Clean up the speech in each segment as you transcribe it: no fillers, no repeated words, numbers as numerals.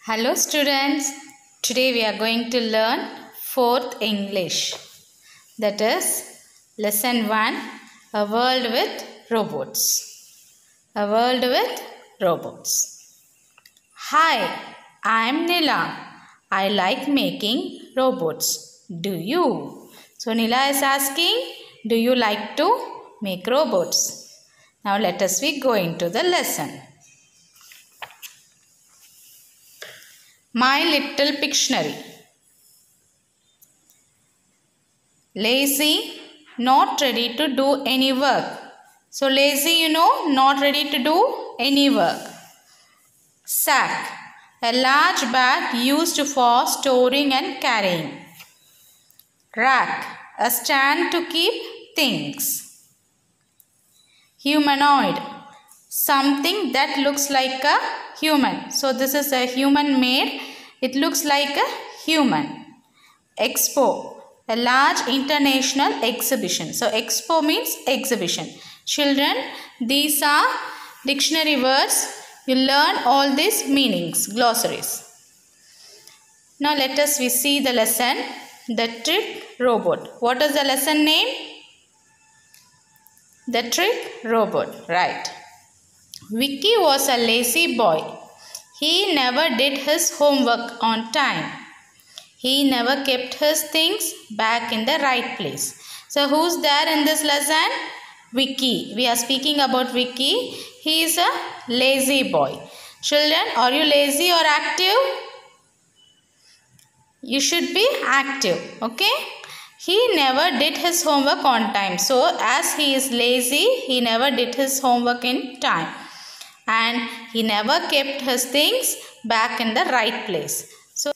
Hello students, today we are going to learn 4th English, that is lesson 1, A World with Robots. A World with Robots. Hi, I am Nila. I like making robots. Do you? So Nila is asking, do you like to make robots? Now let us be going to the lesson. My Little Pictionary. Lazy, not ready to do any work. So lazy, not ready to do any work. Sack, a large bag used for storing and carrying. Rack, a stand to keep things. Humanoid, something that looks like a human. So this is a human made. It looks like a human. Expo, a large international exhibition. So expo means exhibition. Children, these are dictionary words. You learn all these meanings, glossaries. Now let us see the lesson, The Trick Robot. What is the lesson name? The Trick Robot, right. Vicky was a lazy boy. He never did his homework on time. He never kept his things back in the right place. So who's there in this lesson? Vicky. We are speaking about Vicky. He is a lazy boy. Children, are you lazy or active? You should be active. Okay? He never did his homework on time. So as he is lazy, he never did his homework in time. And he never kept his things back in the right place. So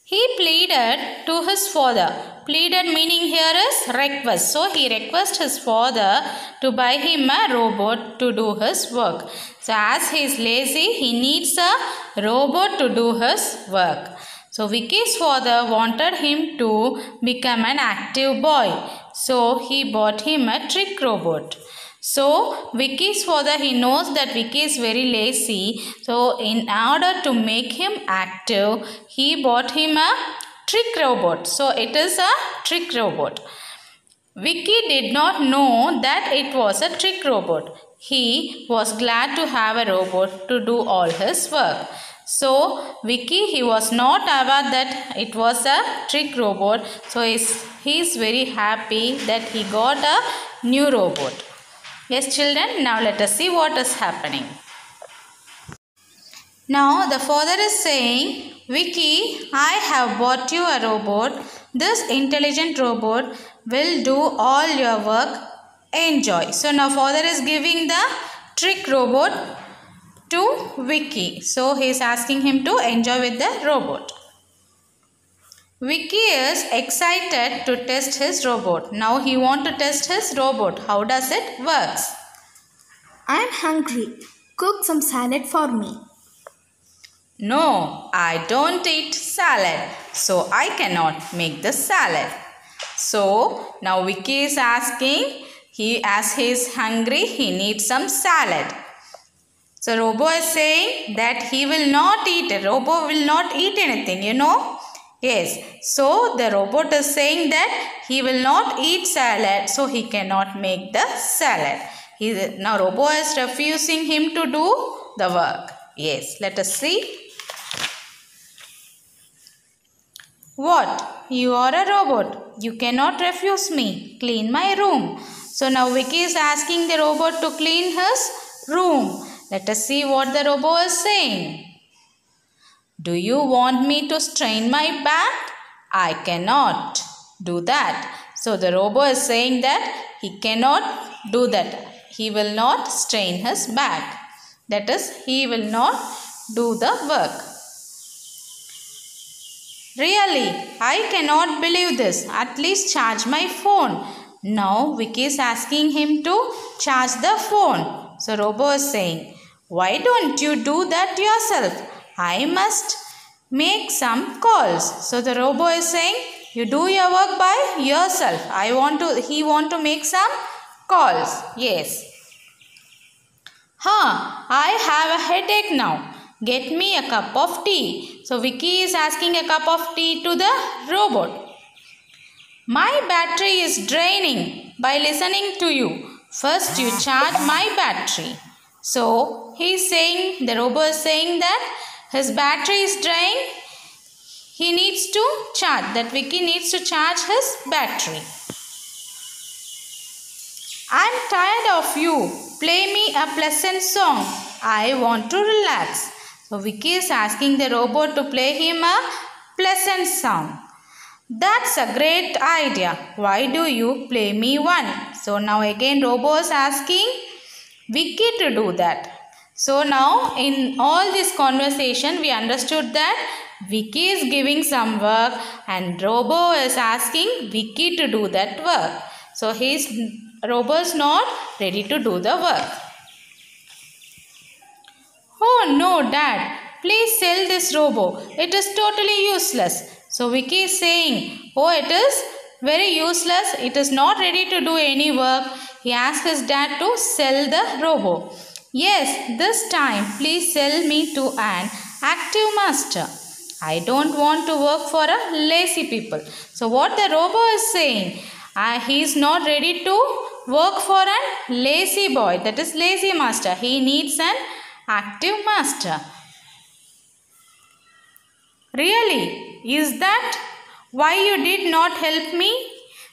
he pleaded to his father. Pleaded meaning here is request. So he requested his father to buy him a robot to do his work. So as he is lazy, he needs a robot to do his work. So Vicky's father wanted him to become an active boy. So he bought him a trick robot. So Vicky's father, he knows that Vicky is very lazy. So in order to make him active, he bought him a trick robot. So it is a trick robot. Vicky did not know that it was a trick robot. He was glad to have a robot to do all his work. So Vicky, he was not aware that it was a trick robot. So he is very happy that he got a new robot. Yes children, now let us see what is happening. Now the father is saying, Vicky, I have bought you a robot. This intelligent robot will do all your work. Enjoy. So now father is giving the trick robot to Vicky. So he is asking him to enjoy with the robot. Vicky is excited to test his robot. Now he wants to test his robot. How does it work? I am hungry. Cook some salad for me. No, I don't eat salad. So I cannot make the salad. So now Vicky is asking, as he is hungry, he needs some salad. So Robo is saying that he will not eat it. Robo will not eat anything, Yes, so the robot is saying that he will not eat salad, so he cannot make the salad. Now Robo is refusing him to do the work. Yes, let us see. What? You are a robot. You cannot refuse me. Clean my room. So now Vicky is asking the robot to clean his room. Let us see what the robot is saying. Do you want me to strain my back? I cannot do that. So the robot is saying that he cannot do that. He will not strain his back. That is, he will not do the work. Really, I cannot believe this. At least charge my phone. Now Vicky is asking him to charge the phone. So robot is saying, why don't you do that yourself? I must make some calls. So the robot is saying, you do your work by yourself. He want to make some calls. Yes. I have a headache now. Get me a cup of tea. So Vicky is asking a cup of tea to the robot. My battery is draining by listening to you. First you charge my battery. So the robot is saying that his battery is draining. He needs to charge, that Vicky needs to charge his battery. I'm tired of you. Play me a pleasant song. I want to relax. So Vicky is asking the robot to play him a pleasant song. That's a great idea. Why do you play me one? So now again robot is asking Vicky to do that. So now in all this conversation we understood that Vicky is giving some work and robot is asking Vicky to do that work. So robot is not ready to do the work. Oh no, Dad, please sell this robot. It is totally useless. So Vicky is saying, oh, it is very useless. It is not ready to do any work. He asks his dad to sell the robot. Yes, this time please sell me to an active master. I don't want to work for a lazy people. So what the robot is saying, he is not ready to work for a lazy boy, that is lazy master. He needs an active master. Really? Is that why you did not help me?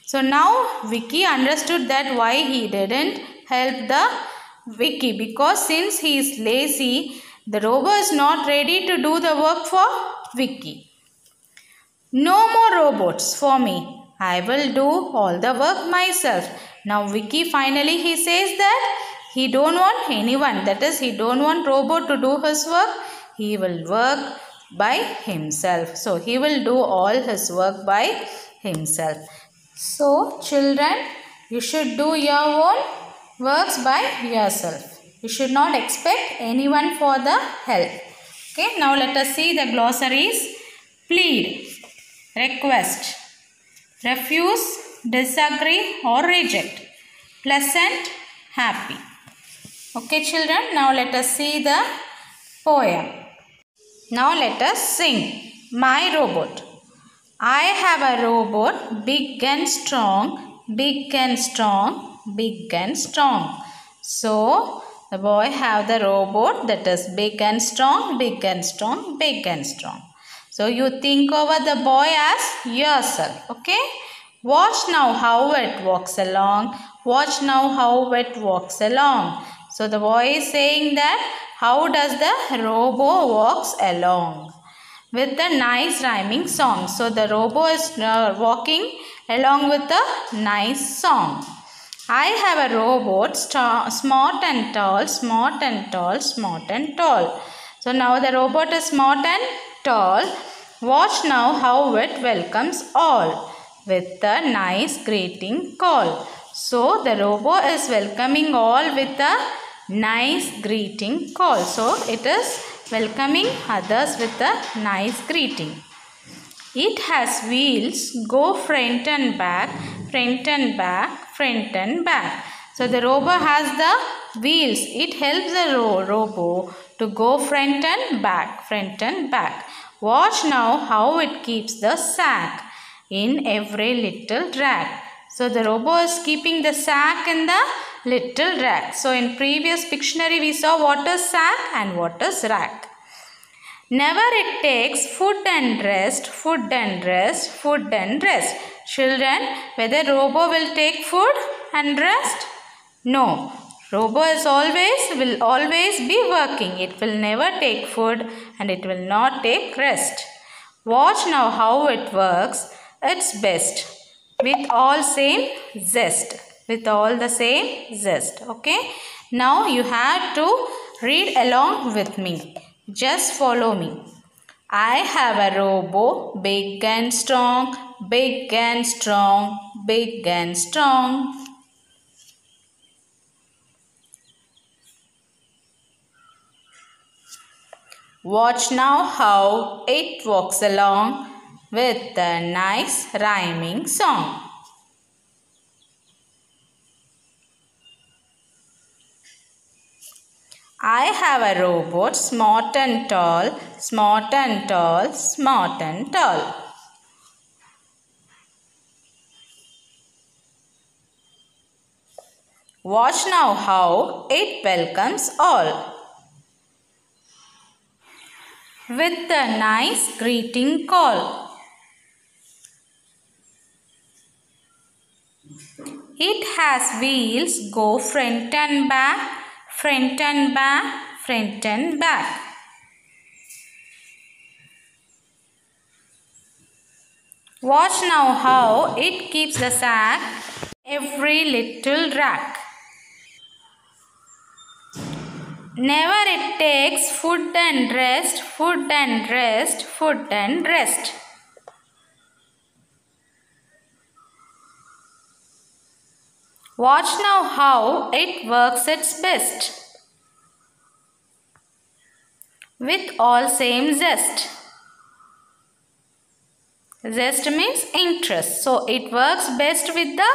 So now Vicky understood that why he didn't help the Vicky, because since he is lazy, the robot is not ready to do the work for Vicky. No more robots for me. I will do all the work myself. Now Vicky finally he says that he don't want anyone, that is he don't want robot to do his work. He will work by himself. So he will do all his work by himself. So children, you should do your own works by yourself. You should not expect anyone for the help. Okay, now let us see the glossaries. Plead, request, refuse, disagree or reject, pleasant, happy. Okay children, now let us see the poem. Now let us sing. My robot. I have a robot, big and strong, big and strong, big and strong. So the boy have the robot that is big and strong, big and strong, big and strong. So you think over the boy as yourself. Okay. Watch now how it walks along. Watch now how it walks along. So the boy is saying that how does the robot walks along with a nice rhyming song. So the robot is walking along with a nice song. I have a robot smart and tall, smart and tall, smart and tall. So now the robot is smart and tall. Watch now how it welcomes all with a nice greeting call. So the robot is welcoming all with a nice greeting call. So it is welcoming others with a nice greeting. It has wheels, go front and back, front and back, front and back. So the robot has the wheels. It helps the robot to go front and back, front and back. Watch now how it keeps the sack in every little rack. So the robot is keeping the sack in the little rack. So in previous Pictionary we saw what is sack and what is rack. Never it takes food and rest, food and rest, food and rest. Children, whether robot will take food and rest? No. Robot will always be working. It will never take food and it will not take rest. Watch now how it works its best with all same zest. With all the same zest. Okay. Now you have to read along with me. Just follow me. I have a robot, big and strong, big and strong, big and strong. Watch now how it walks along with a nice rhyming song. I have a robot, smart and tall, smart and tall, smart and tall. Watch now how it welcomes all. With a nice greeting call. It has wheels, go front and back, front and back, front and back. Watch now how it keeps the sack every little rack. Never it takes food and rest, food and rest, food and rest. Watch now how it works its best. With all same zest. Zest means interest. So it works best with the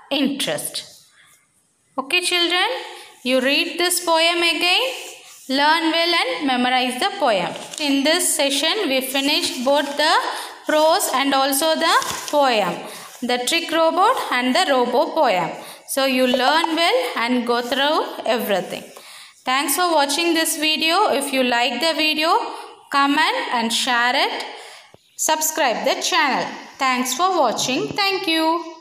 interest. Okay children, you read this poem again. Learn well and memorize the poem. In this session we finished both the prose and also the poem. The trick robot and the robo poem. So you learn well and go through everything. Thanks for watching this video. If you like the video, comment and share it. Subscribe the channel. Thanks for watching. Thank you.